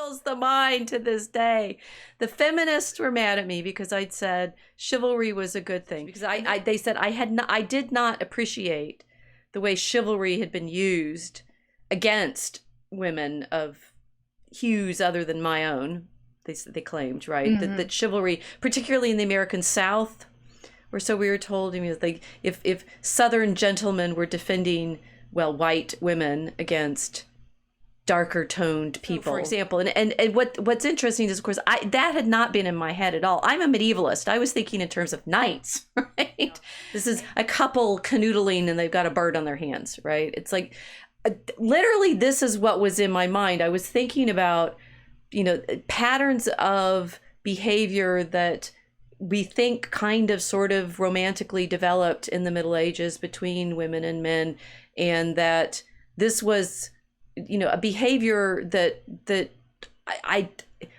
boggles the mind to this day. The feminists were mad at me because I'd said chivalry was a good thing, because they said I did not appreciate the way chivalry had been used against women of hues other than my own. They claimed, right, that chivalry, particularly in the American South, or so we were told. I mean, like if Southern gentlemen were defending, well, white women against darker toned people, for example. And what's interesting is, of course, that had not been in my head at all. I'm a medievalist. I was thinking in terms of knights, right? This is a couple canoodling and they've got a bird on their hands, right? It's like, literally, this is what was in my mind. I was thinking about, patterns of behavior that we think kind of sort of romantically developed in the Middle Ages between women and men, and that this was, a behavior that I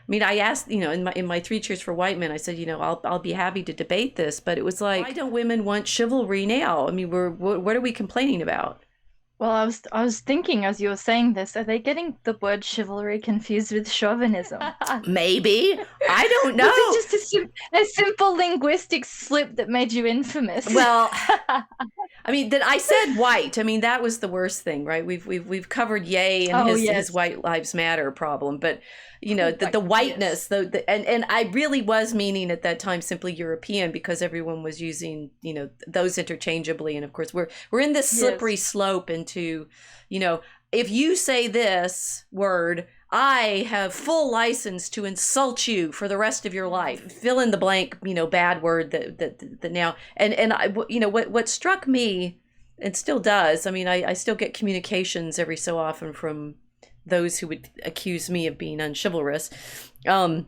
mean, I asked, in my 3 Cheers for White Men, I said, I'll be happy to debate this, but it was like, why don't women want chivalry now? I mean, what are we complaining about? Well, I was thinking as you were saying this, are they getting the word chivalry confused with chauvinism? Maybe. I don't know. Was it just a simple linguistic slip that made you infamous? Well, I mean, that I said white. I mean, that was the worst thing, right? We've covered Ye and his White Lives Matter problem, but the whiteness, yes. And I really was meaning at that time simply European, because everyone was using those interchangeably, and of course we're in this slippery slope into, if you say this word, I have full license to insult you for the rest of your life. Fill in the blank, bad word that now. And I, what struck me, and still does, I mean, I still get communications every so often from those who would accuse me of being unchivalrous, that,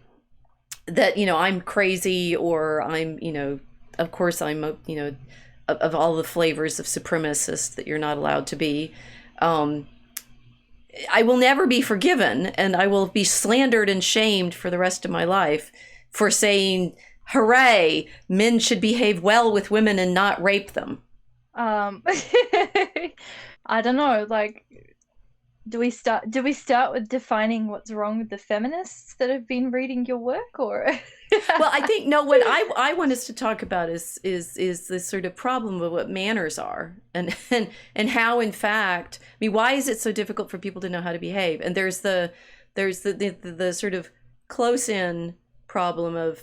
I'm crazy, or I'm, of course I'm, of all the flavors of supremacist that you're not allowed to be. I will never be forgiven, and I will be slandered and shamed for the rest of my life for saying, hooray, men should behave well with women and not rape them. I don't know, like, do we start with defining what's wrong with the feminists that have been reading your work, or? Well, I think, no, what I want us to talk about is this sort of problem of what manners are, and how, in fact, I mean, why is it so difficult for people to know how to behave? And there's the sort of close-in problem of,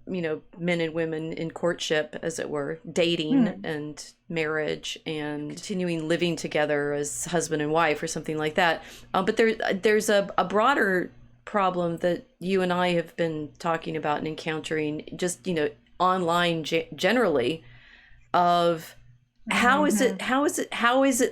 men and women in courtship, as it were, dating and marriage and continuing living together as husband and wife or something like that. But there's a broader problem that you and I have been talking about and encountering just, online generally, of how is it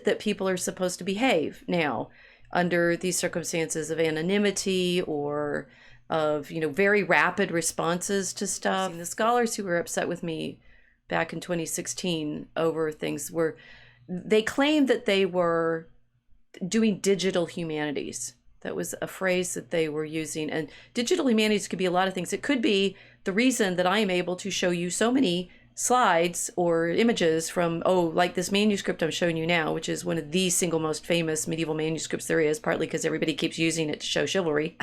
that people are supposed to behave now under these circumstances of anonymity, or of, very rapid responses to stuff. The scholars who were upset with me back in 2016 over things they claimed that they were doing digital humanities. That was a phrase that they were using. And digital humanities could be a lot of things. It could be the reason that I am able to show you so many slides or images from, like this manuscript I'm showing you now, which is one of the single most famous medieval manuscripts there is, partly because everybody keeps using it to show chivalry.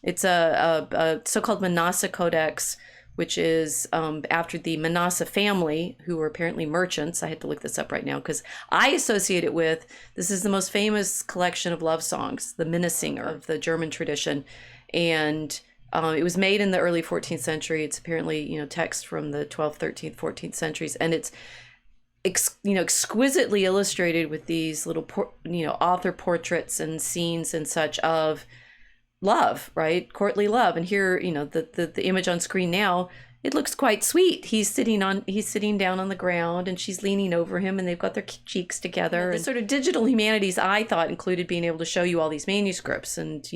It's a so-called Manassa Codex, which is after the Manassa family, who were apparently merchants. I had to look this up right now because I associate it with, this is the most famous collection of love songs, the Minnesinger of the German tradition. And it was made in the early 14th century. It's apparently, text from the 12th, 13th, 14th centuries. And it's, exquisitely illustrated with these little, author portraits and scenes and such of love, right? Courtly love. And here, the image on screen now, it looks quite sweet. He's sitting down on the ground and she's leaning over him and they've got their cheeks together. And the sort of digital humanities, I thought, included being able to show you all these manuscripts and,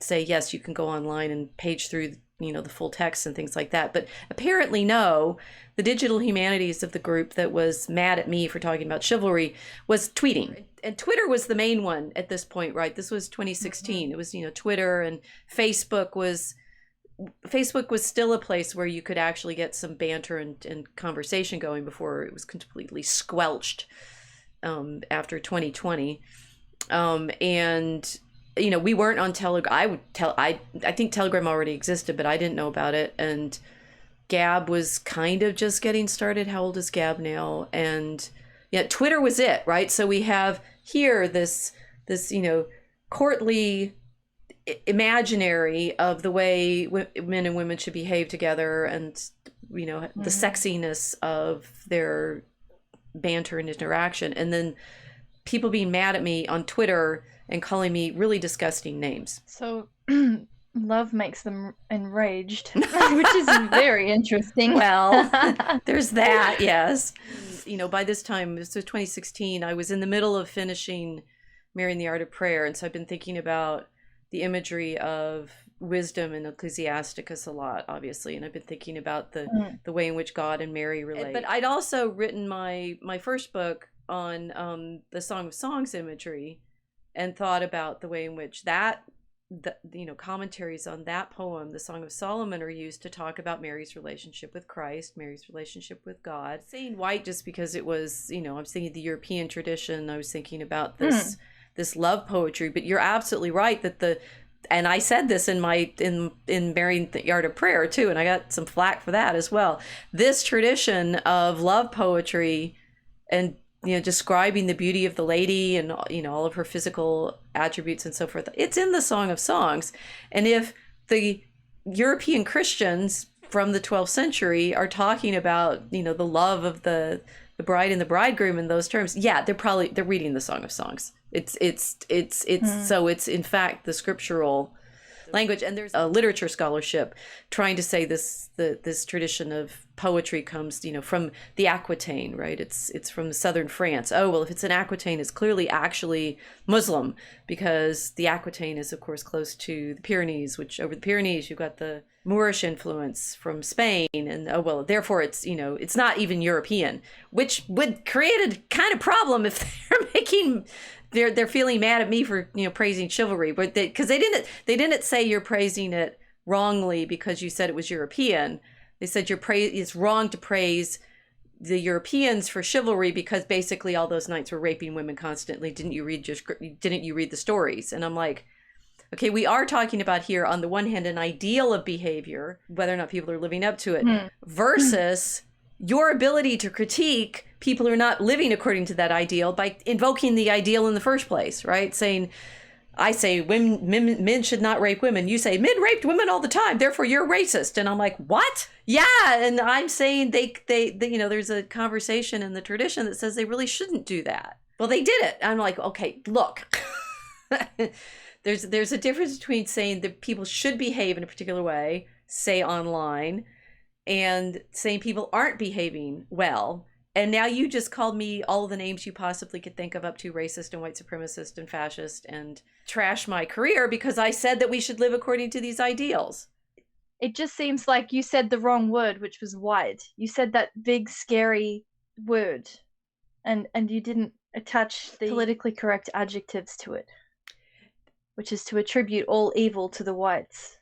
say, yes, you can go online and page through, the full text and things like that. But apparently, no, the digital humanities of the group that was mad at me for talking about chivalry was tweeting. And Twitter was the main one at this point, right? This was 2016. It was, Twitter, and Facebook was still a place where you could actually get some banter and conversation going before it was completely squelched after 2020. And we weren't on Telegram. I think Telegram already existed, but I didn't know about it. And Gab was kind of just getting started. How old is Gab now? And yeah, Twitter was it, right? So we have here this courtly imaginary of the way men and women should behave together, and the sexiness of their banter and interaction, and then people being mad at me on Twitter and calling me really disgusting names. So love makes them enraged, which is very interesting. Well, there's that, yes. By this time, this was 2016, I was in the middle of finishing Marrying the Art of Prayer, and so I've been thinking about the imagery of wisdom and Ecclesiasticus a lot, obviously, and I've been thinking about the way in which God and Mary relate. But I'd also written my first book on the Song of Songs imagery, and thought about the way in which commentaries on that poem, the Song of Solomon, are used to talk about Mary's relationship with Christ, Mary's relationship with God. Saying white just because it was, I was thinking the European tradition, I was thinking about this love poetry, but you're absolutely right that and I said this in Marrying the Art of Prayer too, and I got some flack for that as well. This tradition of love poetry and describing the beauty of the lady and all of her physical attributes and so forth, it's in the Song of Songs. And if the European Christians from the 12th century are talking about the love of the bride and the bridegroom in those terms, yeah, they're reading the Song of Songs. So it's in fact the scriptural language. And there's a literature scholarship trying to say this tradition of poetry comes from the Aquitaine, right? It's from southern France. Oh, well, if it's an Aquitaine, it's clearly actually Muslim, because the Aquitaine is of course close to the Pyrenees, which over the Pyrenees you've got the Moorish influence from Spain, and therefore it's it's not even European, which would create a kind of problem if they're feeling mad at me for praising chivalry, but because they didn't say you're praising it wrongly because you said it was European. They said it's wrong to praise the Europeans for chivalry because basically all those knights were raping women constantly. Didn't you read the stories? And I'm like, okay, we are talking about here on the one hand an ideal of behavior, whether or not people are living up to it, versus your ability to critique people who are not living according to that ideal by invoking the ideal in the first place, right? I say men should not rape women. You say men raped women all the time, therefore you're racist. And I'm like, what? Yeah, and I'm saying they there's a conversation in the tradition that says they really shouldn't do that. Well, they did it. I'm like, okay, look. There's a difference between saying that people should behave in a particular way, say online, and saying people aren't behaving well. And now you just called me all the names you possibly could think of, up to racist and white supremacist and fascist, and trash my career because I said that we should live according to these ideals. It just seems like you said the wrong word, which was white. You said that big, scary word, and you didn't attach the politically correct adjectives to it, which is to attribute all evil to the whites.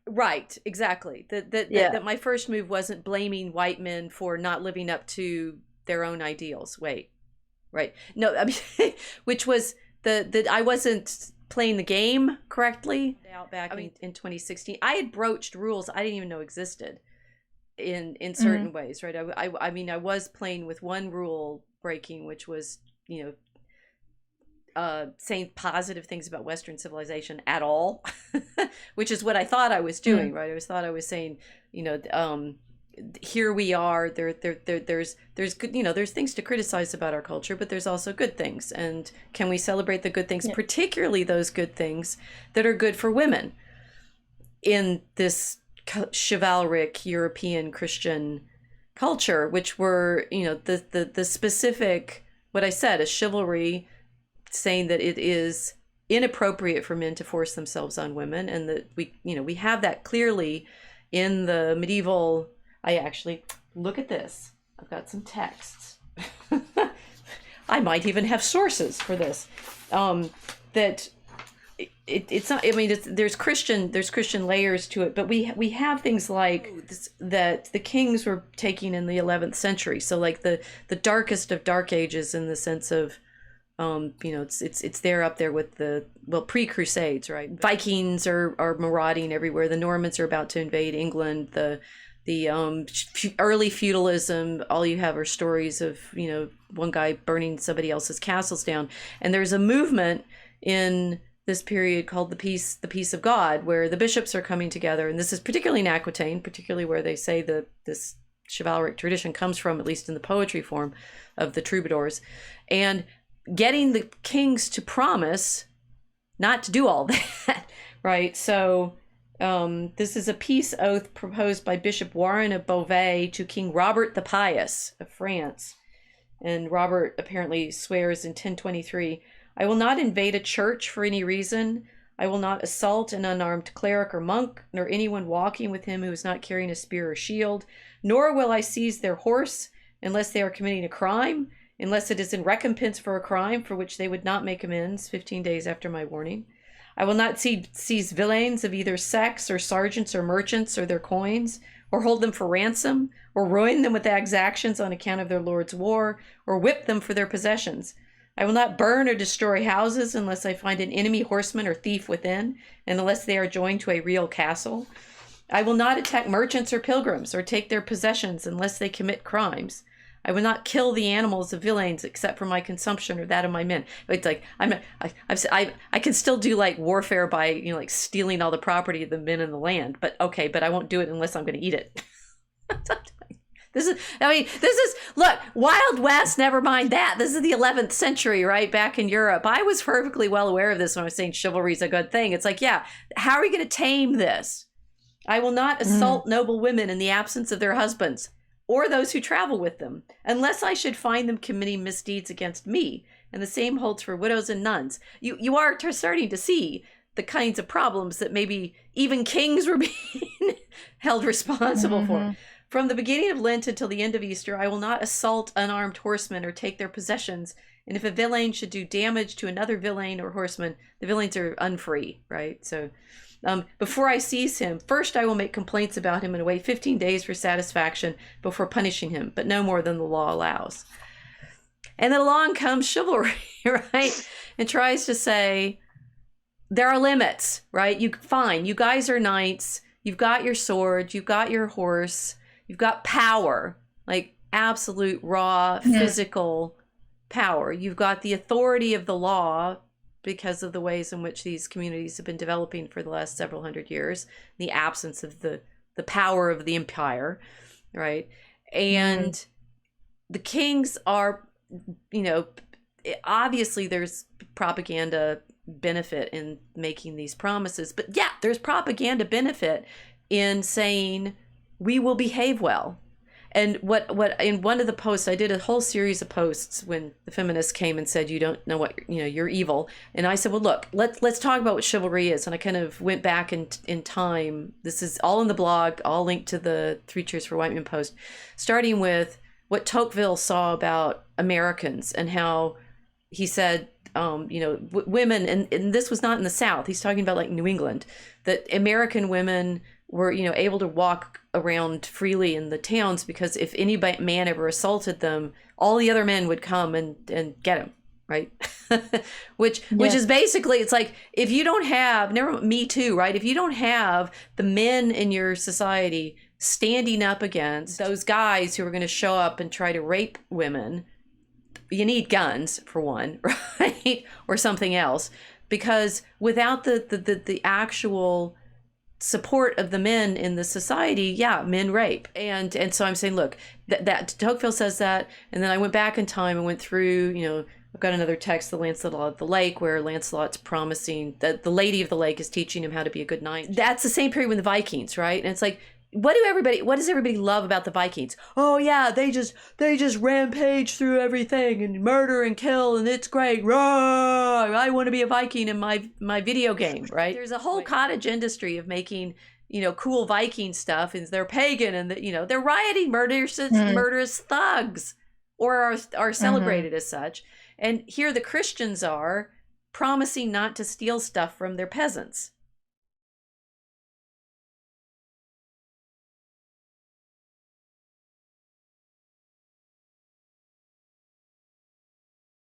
Right, exactly. That my first move wasn't blaming white men for not living up to their own ideals. Wait, right? No, I mean, which was I wasn't playing the game correctly. Back in 2016, I had broached rules I didn't even know existed in certain ways, right? I mean, I was playing with one rule breaking, which was saying positive things about Western civilization at all, which is what I thought I was doing, right? I was saying, here we are. There's good, there's things to criticize about our culture, but there's also good things, and can we celebrate the good things, particularly those good things that are good for women in this chivalric European Christian culture, which were, the specific, what I said, a chivalry, saying that it is inappropriate for men to force themselves on women, and that we have that clearly in the medieval. I actually, look at this, I've got some texts. I might even have sources for this, that it's not, I mean, there's Christian layers to it, but we have things like that the kings were taking in the 11th century, so like the darkest of dark ages, in the sense of It's there up there with the pre-Crusades, right? Vikings are marauding everywhere. The Normans are about to invade England. The early feudalism, all you have are stories of one guy burning somebody else's castles down. And there's a movement in this period called the peace of God, where the bishops are coming together, and this is particularly in Aquitaine, particularly where they say that this chivalric tradition comes from, at least in the poetry form of the troubadours, and getting the kings to promise not to do all that, right? So this is a peace oath proposed by Bishop Warren of Beauvais to King Robert the Pious of France. And Robert apparently swears in 1023, "I will not invade a church for any reason. I will not assault an unarmed cleric or monk, nor anyone walking with him who is not carrying a spear or shield. Nor will I seize their horse unless they are committing a crime, unless it is in recompense for a crime for which they would not make amends 15 days after my warning. I will not seize villeins of either sex, or sergeants or merchants, or their coins, or hold them for ransom, or ruin them with exactions on account of their lord's war, or whip them for their possessions. I will not burn or destroy houses unless I find an enemy horseman or thief within, and unless they are joined to a real castle. I will not attack merchants or pilgrims, or take their possessions unless they commit crimes. I will not kill the animals of villeins except for my consumption or that of my men." It's like I can still do like warfare by like stealing all the property of the men in the land, but I won't do it unless I'm going to eat it. Look, Wild West, never mind that. This is the 11th century, right? Back in Europe. I was perfectly well aware of this when I was saying chivalry is a good thing. It's like, yeah, how are we going to tame this? I will not assault noble women in the absence of their husbands, or those who travel with them, unless I should find them committing misdeeds against me. And the same holds for widows and nuns. You are starting to see the kinds of problems that maybe even kings were being held responsible for. From the beginning of Lent until the end of Easter, I will not assault unarmed horsemen or take their possessions. And if a villain should do damage to another villain or horseman, the villains are unfree, right? So before I seize him, first I will make complaints about him and wait 15 days for satisfaction before punishing him, but no more than the law allows. And then along comes chivalry, right? And tries to say, there are limits, right? You guys are knights. You've got your sword. You've got your horse. You've got power, like absolute raw physical power. You've got the authority of the law because of the ways in which these communities have been developing for the last several hundred years, the absence of the power of the empire, right? And the kings are, obviously there's propaganda benefit in making these promises, but yeah, there's propaganda benefit in saying we will behave well. And what in one of the posts, I did a whole series of posts when the feminists came and said, you don't know what, you're evil. And I said, well, look, let's talk about what chivalry is. And I kind of went back in time. This is all in the blog, all linked to the 3 Cheers for White Men post, starting with what Tocqueville saw about Americans and how he said, women, and this was not in the South, he's talking about like New England, that American women were, able to walk around freely in the towns because if any man ever assaulted them, all the other men would come and get him, right? which is basically, it's like, if you don't have, Me Too, right? If you don't have the men in your society standing up against those guys who are going to show up and try to rape women, you need guns for one, right? Or something else, because without the actual support of the men in the society, men rape. And so I'm saying, look, that Tocqueville says that, and then I went back in time and went through, I've got another text, the Lancelot of the Lake, where Lancelot's promising that the Lady of the Lake is teaching him how to be a good knight. That's the same period with the Vikings, right? And it's like, what does everybody love about the Vikings? Oh yeah, they just rampage through everything and murder and kill, and it's great. Roar! I want to be a Viking in my video game, right? There's a whole cottage industry of making, cool Viking stuff, and they're pagan, and they're rioting, murderous thugs, or are celebrated as such. And here the Christians are promising not to steal stuff from their peasants.